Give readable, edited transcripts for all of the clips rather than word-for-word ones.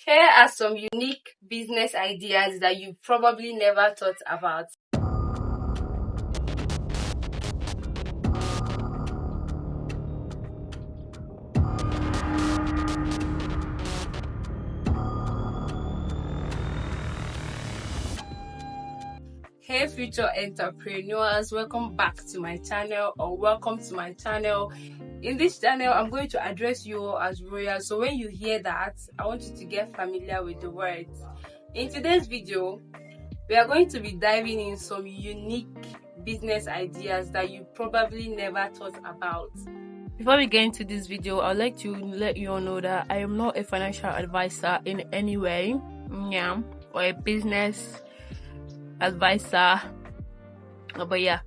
Here are some unique business ideas that you probably never thought about. Hey future entrepreneurs, welcome back to my channel, or welcome to my channel. In this channel, I'm going to address you all as royals, so when you hear that, I want you to get familiar with the words. In today's video, we are going to be diving in some unique business ideas that you probably never thought about. Before we get into this video, I'd like to let you all know that I am not a financial advisor in any way, or a business advisor, but yeah,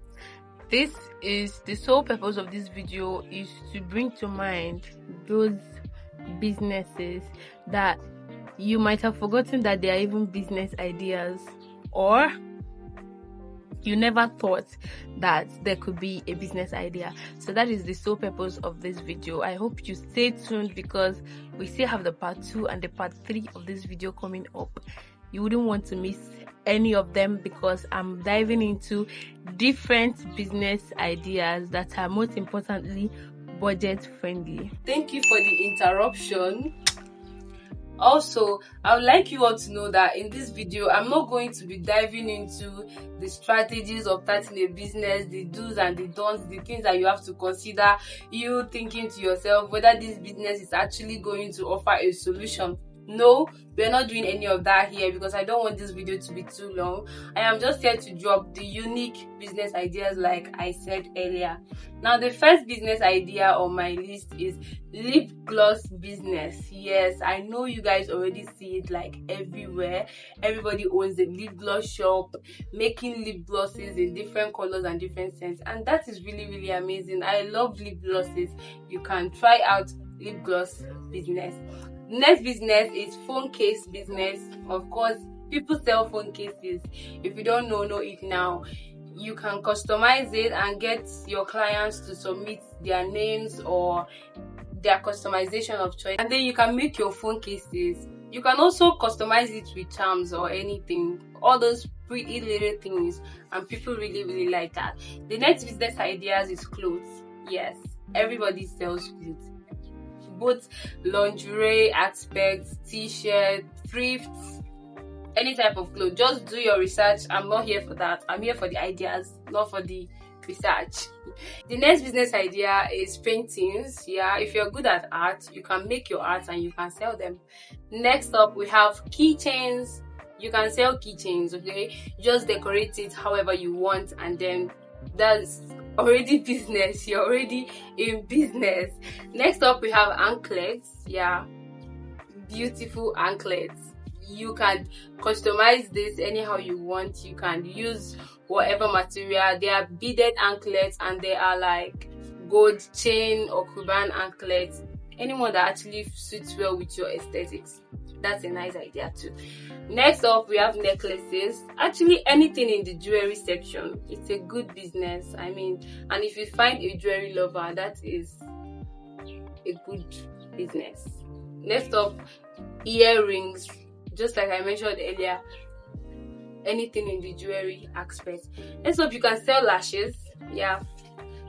this is the sole purpose of this video is to bring to mind those businesses that you might have forgotten that they are even business ideas, or you never thought that there could be a business idea. So that is the sole purpose of this video. I hope you stay tuned because we still have the part 2 and the part 3 of this video coming up. You wouldn't want to miss any of them because I'm diving into different business ideas that are, most importantly, budget friendly. Thank you for the interruption. Also, I would like you all to know that in this video, I'm not going to be diving into the strategies of starting a business, the do's and the don'ts, the things that you have to consider, you thinking to yourself whether this business is actually going to offer a solution. No, we're not doing any of that here because I don't want this video to be too long. I am just here to drop the unique business ideas like I said earlier. Now, the first business idea on my list is lip gloss business. Yes, I know you guys already see it like everywhere. Everybody owns a lip gloss shop, making lip glosses in different colors and different scents, and that is really amazing. I love lip glosses. You can try out lip gloss business. Next business is phone case business. Of course, people sell phone cases. If you don't know it now. You can customize it and get your clients to submit their names or their customization of choice, and then you can make your phone cases. You can also customize it with charms or anything, all those pretty little things, and people really like that. The next business ideas is clothes. Yes, everybody sells clothes, both lingerie aspects, t-shirts, thrifts, any type of clothes. Just do your research. I'm not here for that. I'm here for the ideas, not for the research. The next business idea is paintings. Yeah, if you're good at art, you can make your art and you can sell them. Next up, we have keychains. You can sell keychains, okay? Just decorate it however you want, and then that's already business. You're already in business. Next up, we have anklets. Yeah, beautiful anklets. You can customize this anyhow you want. You can use whatever material. They are beaded anklets and they are like gold chain or Cuban anklets. Anyone that actually suits well with your aesthetics. That's a nice idea too. Next up, we have necklaces. Actually, anything in the jewelry section. It's a good business. I mean, and if you find a jewelry lover, that is a good business. Next up, earrings. Just like I mentioned earlier, anything in the jewelry aspect. Next up, you can sell lashes. Yeah,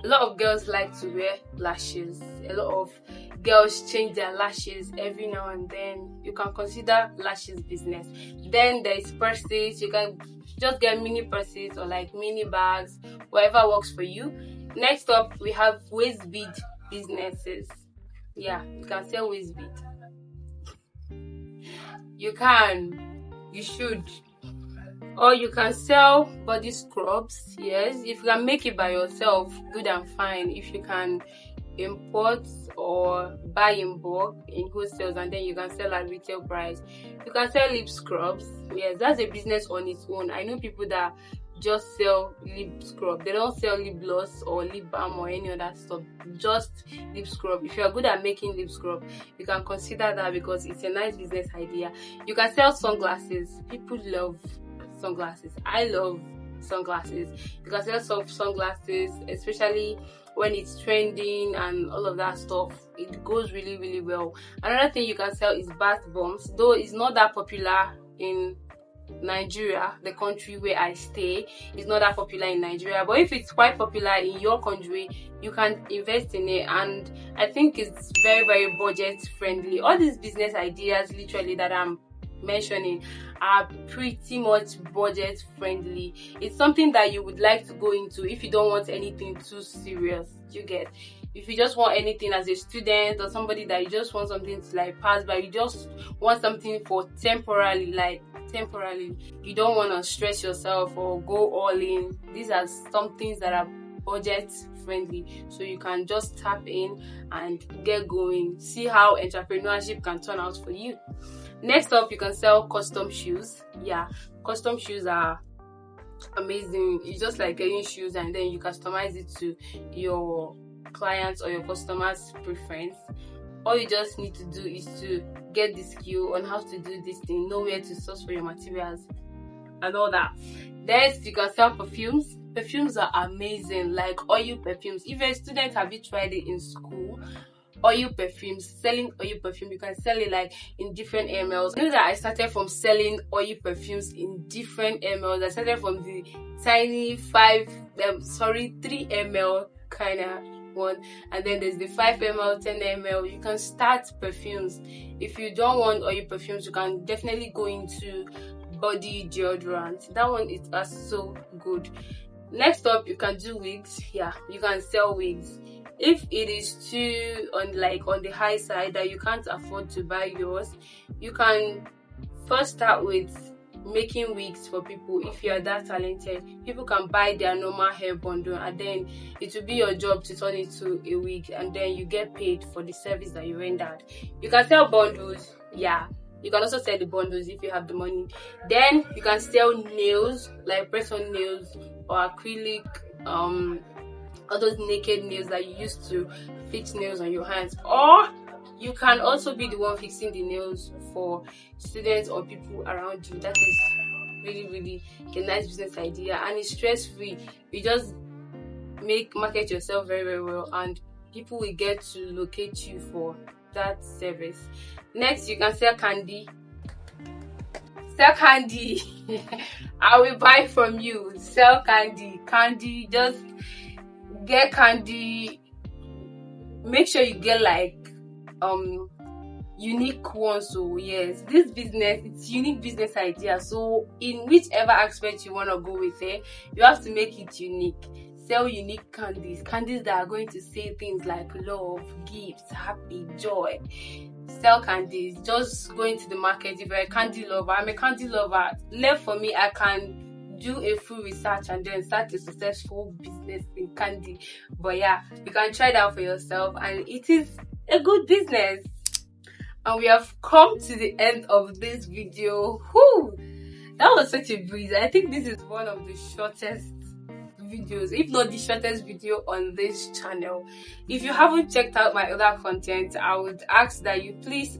a lot of girls like to wear lashes. A lot of girls change their lashes every now and then. You can consider lashes business. Then there is purses. You can just get mini purses or like mini bags, whatever works for you. Next up, we have waist bead businesses. Yeah, you can sell waist bead. You should, or you can sell body scrubs. Yes, if you can make it by yourself, good and fine. If you can import or buy in bulk in wholesales and then you can sell at retail price, you can sell lip scrubs. Yes, that's a business on its own. I know people that just sell lip scrub. They don't sell lip gloss or lip balm or any other stuff, just lip scrub. If you are good at making lip scrub, you can consider that because it's a nice business idea. You can sell sunglasses. People love sunglasses. I love sunglasses. You can sell sunglasses, especially when it's trending and all of that stuff. it goes really, really well. Another thing you can sell is bath bombs, though it's not that popular in Nigeria, the country where I stay. Is not that popular in Nigeria, but if it's quite popular in your country, you can invest in it, and I think it's very, very budget friendly. All these business ideas literally that I'm mentioning are pretty much budget friendly. It's something that you would like to go into if you don't want anything too serious. You get, if you just want anything as a student or somebody that you just want something to like pass by, you just want something for temporarily, you don't want to stress yourself or go all in. These are some things that are budget friendly, so you can just tap in and get going, see how entrepreneurship can turn out for you. Next up, you can sell custom shoes. Yeah, custom shoes are amazing. It's just like getting shoes and then you customize it to your clients or your customers' preference. All you just need to do is to get the skill on how to do this thing, know where to source for your materials and all that. Next, you can sell perfumes. Perfumes are amazing, like oil perfumes. If you're a student, have you tried it in school? Oil perfumes, selling oil perfume, you can sell it like in different mls. I know that I started from selling oil perfumes in different mls. I started from the tiny 3 ml kind of one, and then there's the 5 ml, 10 ml. You can start perfumes. If you don't want oil perfumes, you can definitely go into body deodorant. That one is so good. Next up, you can do wigs. Yeah, you can sell wigs. If it is too on the high side that you can't afford to buy yours, you can first start with making wigs for people. If you are that talented, people can buy their normal hair bundle, and then it will be your job to turn it to a wig, and then you get paid for the service that you rendered. You can sell bundles. Yeah, you can also sell the bundles if you have the money. Then you can sell nails, like press-on nails or acrylic, all those naked nails that you use to fix nails on your hands. Or you can also be the one fixing the nails for students or people around you. That is really, really a nice business idea, and it's stress-free. You just market yourself very, very well, and people will get to locate you for that service. Next, you can sell candy. Sell candy. I will buy from you. Sell candy. Just get candy. Make sure you get unique ones. So yes, this business, it's unique business idea. So in whichever aspect you want to go with it, you have to make it unique. Sell unique candies that are going to say things like love, gifts, happy, joy. Sell candies. Just go into the market. If you're a candy lover, I'm a candy lover. Left for me, I can do a full research and then start a successful business in candy. But yeah, you can try that out for yourself, and it is a good business. And we have come to the end of this video. Whew, that was such a breeze. I think this is one of the shortest videos, if not the shortest video on this channel. If you haven't checked out my other content, I would ask that you please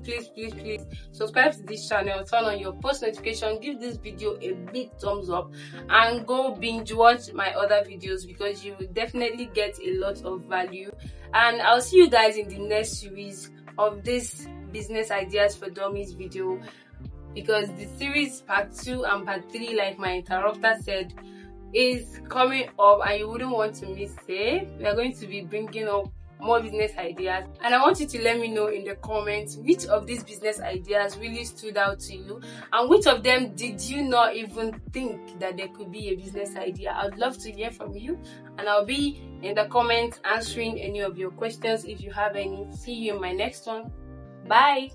subscribe to this channel, turn on your post notification, give this video a big thumbs up, and go binge watch my other videos, because you will definitely get a lot of value. And I'll see you guys in the next series of this business ideas for dummies video, because the series part 2 and part 3, like my interrupter said, is coming up and you wouldn't want to miss it. We are going to be bringing up more business ideas, and I want you to let me know in the comments which of these business ideas really stood out to you, and which of them did you not even think that there could be a business idea. I'd love to hear from you, and I'll be in the comments answering any of your questions if you have any. See you in my next one. Bye.